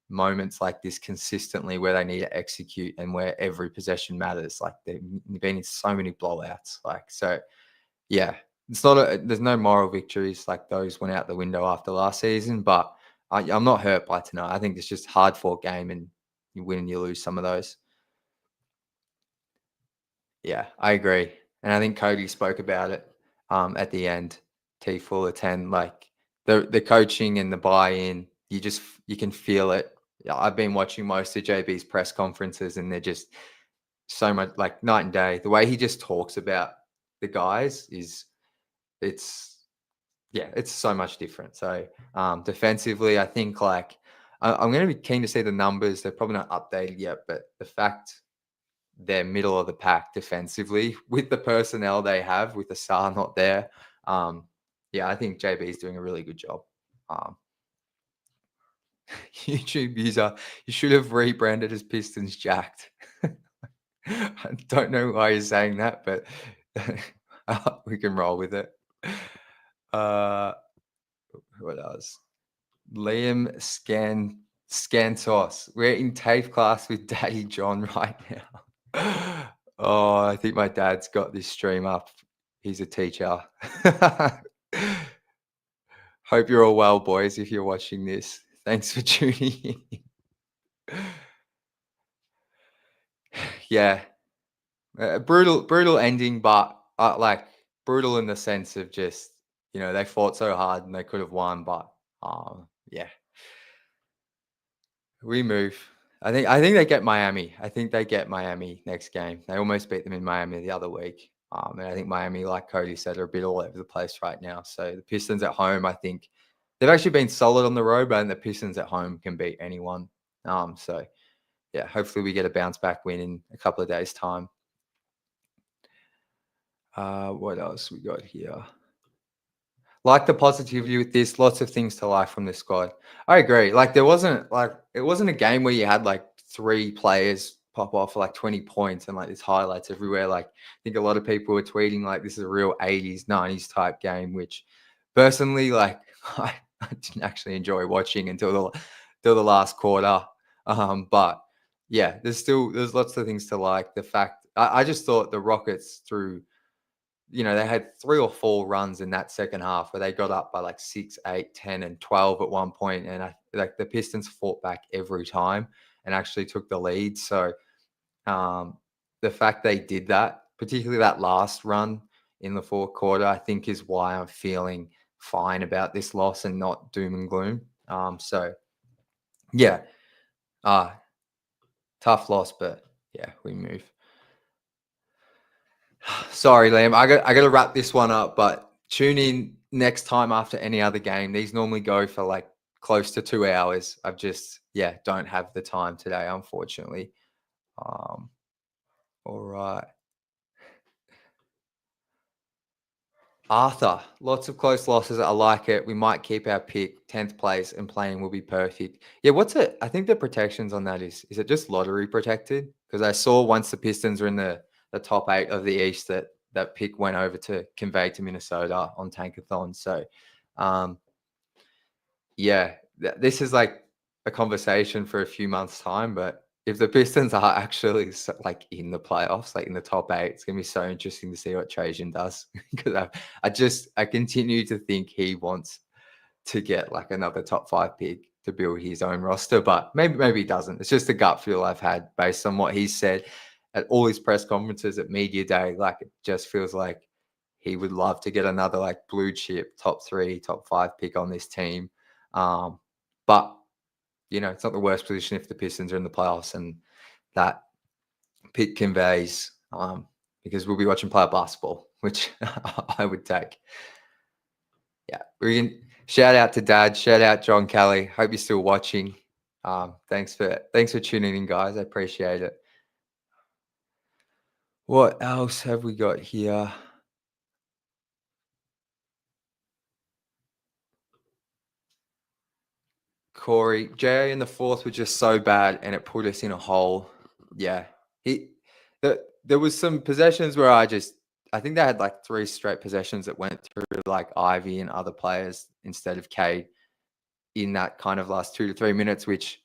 moments like this consistently where they need to execute and where every possession matters. Like, they've been in so many blowouts. Like, so yeah, it's not there's no moral victories like those went out the window after last season, but I'm not hurt by tonight. I think it's just hard fought game, and you win and you lose some of those. Yeah, I agree, and I think Cody spoke about it at the end. T full of 10, like the coaching and the buy-in. You can feel it. Yeah, I've been watching most of JB's press conferences, and they're just so much like night and day. The way he just talks about the guys is it's yeah, it's so much different. So defensively, I think like I'm going to be keen to see the numbers. They're probably not updated yet, but the fact they're middle of the pack defensively with the personnel they have, with the star not there, yeah, I think JB is doing a really good job. YouTube user, you should have rebranded as Pistons Jacked. I don't know why you're saying that, but we can roll with it. What else? Liam Scantos. We're in TAFE class with Daddy John right now. Oh, I think my dad's got this stream up. He's a teacher. Hope you're all well, boys, if you're watching this. Thanks for tuning in. Yeah. Brutal ending, but like brutal in the sense of just, they fought so hard and they could have won, but yeah. We move. I think they get Miami. I think they get Miami next game. They almost beat them in Miami the other week. And I think Miami, like Cody said, are a bit all over the place right now. So the Pistons at home, I think they've actually been solid on the road, but the Pistons at home can beat anyone. So yeah, hopefully we get a bounce back win in a couple of days' time. What else we got here? Like the positivity with this, lots of things to like from this squad. I agree. Like it wasn't a game where you had like 3 players pop off for like 20 points and like there's highlights everywhere. Like I think a lot of people were tweeting like this is a real 80s, 90s type game, which personally, like I didn't actually enjoy watching until the last quarter. But yeah, there's lots of things to like. The fact I just thought the Rockets through they had 3 or 4 runs in that second half where they got up by like 6, 8, 10, and 12 at one point, and like the Pistons fought back every time and actually took the lead. So the fact they did that, particularly that last run in the fourth quarter, I think is why I'm feeling fine about this loss and not doom and gloom. So yeah, tough loss, but yeah, we move. Sorry, Liam. I got to wrap this one up, but tune in next time after any other game. These normally go for like close to 2 hours. I've just don't have the time today, unfortunately. All right. Arthur, lots of close losses. I like it. We might keep our pick, 10th place, and playing will be perfect. Yeah, what's it? I think the protections on that is it just lottery protected? Because I saw once the Pistons were in the top 8 of the East that pick went over to convey to Minnesota on Tankathon. So, yeah, this is like a conversation for a few months' time, but if the Pistons are actually like in the playoffs, like in the top 8, it's gonna be so interesting to see what Trajan does because I continue to think he wants to get like another top 5 pick to build his own roster, but maybe he doesn't. It's just a gut feel I've had based on what he's said at all his press conferences at media day. Like it just feels like he would love to get another like blue chip top 3, top 5 pick on this team. But it's not the worst position if the Pistons are in the playoffs, and that pick conveys, because we'll be watching player basketball, which I would take. Yeah, we can shout out to Dad, shout out John Kelly. Hope you're still watching. Thanks for tuning in, guys. I appreciate it. What else have we got here? Corey, Jay in the fourth was just so bad, and it put us in a hole. Yeah, there was some possessions where I think they had like 3 straight possessions that went through like Ivy and other players instead of Cade in that kind of last 2 to 3 minutes, which,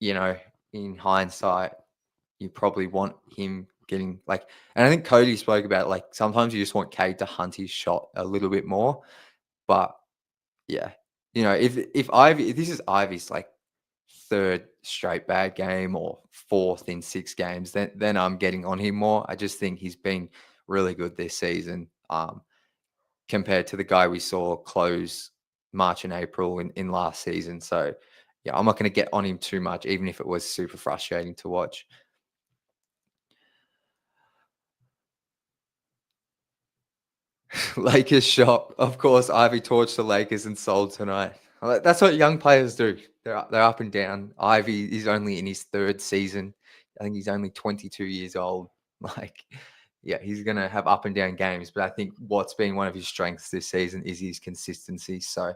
you know, in hindsight, you probably want him getting like, and I think Cody spoke about like sometimes you just want Cade to hunt his shot a little bit more. But yeah, if this is Ivy's like 3rd straight bad game or 4th in 6 games, then I'm getting on him more. I just think he's been really good this season, compared to the guy we saw close March and April in last season. So yeah, I'm not going to get on him too much, even if it was super frustrating to watch. Lakers shot. Of course, Ivy torched the Lakers and sold tonight. That's what young players do. They're up and down. Ivy is only in his 3rd season. I think he's only 22 years old. Like, yeah, he's going to have up and down games. But I think what's been one of his strengths this season is his consistency. So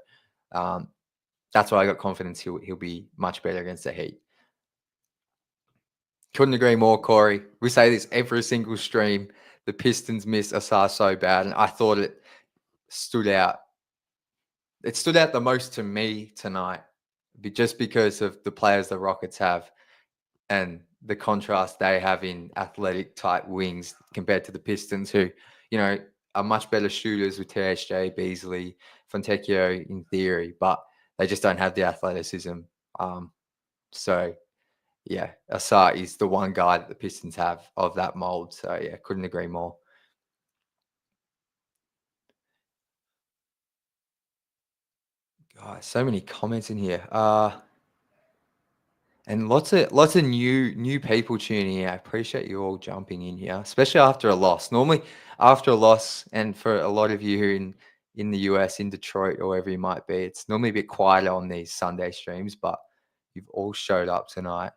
that's why I got confidence he'll be much better against the Heat. Couldn't agree more, Corey. We say this every single stream. The Pistons miss Asar so bad, and I thought it stood out. It stood out the most to me tonight, just because of the players the Rockets have and the contrast they have in athletic type wings compared to the Pistons, who, are much better shooters with THJ, Beasley, Fontecchio in theory, but they just don't have the athleticism. So yeah, Asar is the one guy that the Pistons have of that mold. So yeah, couldn't agree more. God, so many comments in here. And lots of new people tuning in. I appreciate you all jumping in here, especially after a loss. Normally, after a loss, and for a lot of you who in the US, in Detroit, or wherever you might be, it's normally a bit quieter on these Sunday streams. But you've all showed up tonight.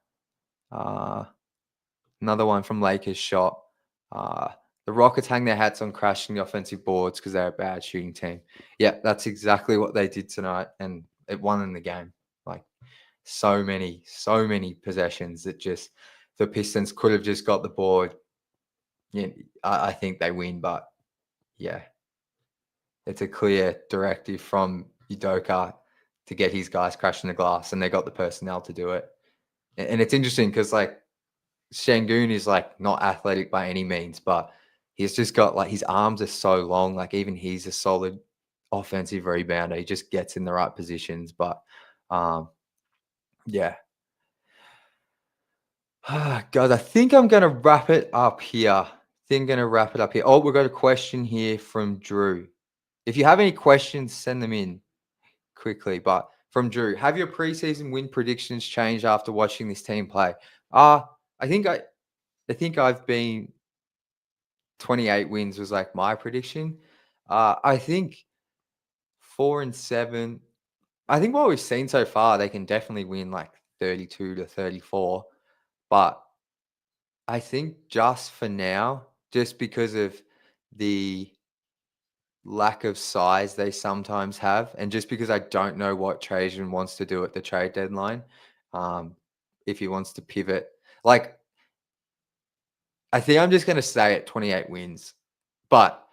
Another one from Lakers shot. The Rockets hang their hats on crashing the offensive boards because they're a bad shooting team. Yeah, that's exactly what they did tonight, and it won in the game. Like, so many possessions that just the Pistons could have just got the board. Yeah, I think they win, but yeah, it's a clear directive from Udoka to get his guys crashing the glass, and they got the personnel to do it. And it's interesting because like Şengün is like not athletic by any means, but he's just got like his arms are so long. Like even he's a solid offensive rebounder. He just gets in the right positions. But yeah. Guys, I think I'm going to wrap it up here. Oh, we've got a question here from Drew. If you have any questions, send them in quickly. But from Drew, have your preseason win predictions changed after watching this team play? I think I've been 28 wins was like my prediction. I think 4-7. I think what we've seen so far, they can definitely win like 32 to 34. But I think just for now, just because of the lack of size they sometimes have, and just because I don't know what Trajan wants to do at the trade deadline, if he wants to pivot, like I think I'm just going to stay at 28 wins. But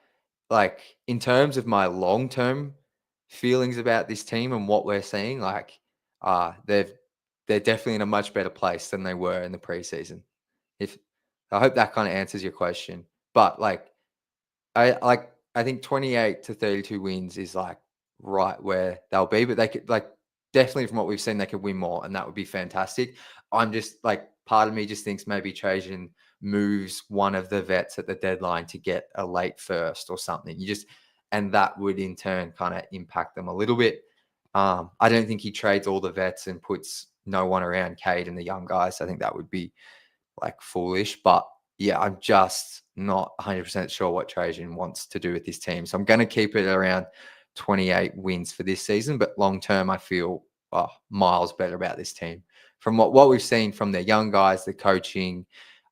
like in terms of my long-term feelings about this team and what we're seeing, like they're definitely in a much better place than they were in the preseason. If I hope that kind of answers your question. But like I think 28 to 32 wins is like right where they'll be, but they could like definitely from what we've seen, they could win more, and that would be fantastic. I'm just like part of me just thinks maybe Trajan moves one of the vets at the deadline to get a late first or something. And that would in turn kind of impact them a little bit. I don't think he trades all the vets and puts no one around Cade and the young guys. I think that would be like foolish. But yeah, I'm just not 100% sure what Trajan wants to do with this team. So I'm going to keep it around 28 wins for this season. But long term, I feel miles better about this team from what we've seen from their young guys, the coaching,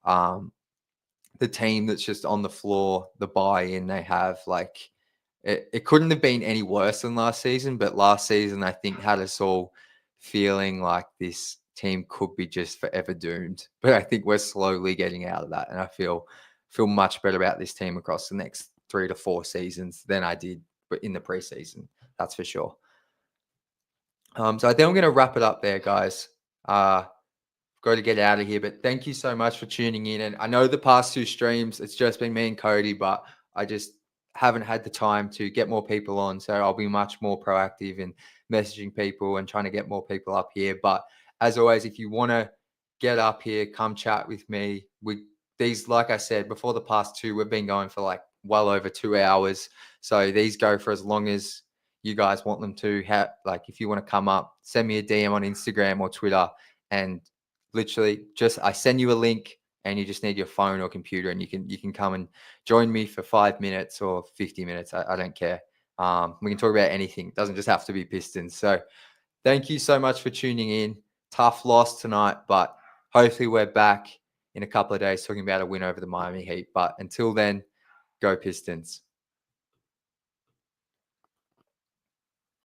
the team that's just on the floor, the buy-in they have. Like it couldn't have been any worse than last season. But last season, I think, had us all feeling like this team could be just forever doomed. But I think we're slowly getting out of that, and I feel much better about this team across the next 3 to 4 seasons than I did, but in the preseason, that's for sure. So I think I'm going to wrap it up there, guys. Got to get out of here, but thank you so much for tuning in. And I know the past 2 streams, it's just been me and Cody, but I just haven't had the time to get more people on. So I'll be much more proactive in messaging people and trying to get more people up here. But as always, if you want to get up here, come chat with me. These, like I said, before the past 2, we've been going for like well over 2 hours. So these go for as long as you guys want them to. Like if you want to come up, send me a DM on Instagram or Twitter, and literally just I send you a link and you just need your phone or computer, and you can come and join me for 5 minutes or 50 minutes. I don't care. We can talk about anything. It doesn't just have to be Pistons. So thank you so much for tuning in. Tough loss tonight, but hopefully we're back in a couple of days talking about a win over the Miami Heat. But until then, go Pistons.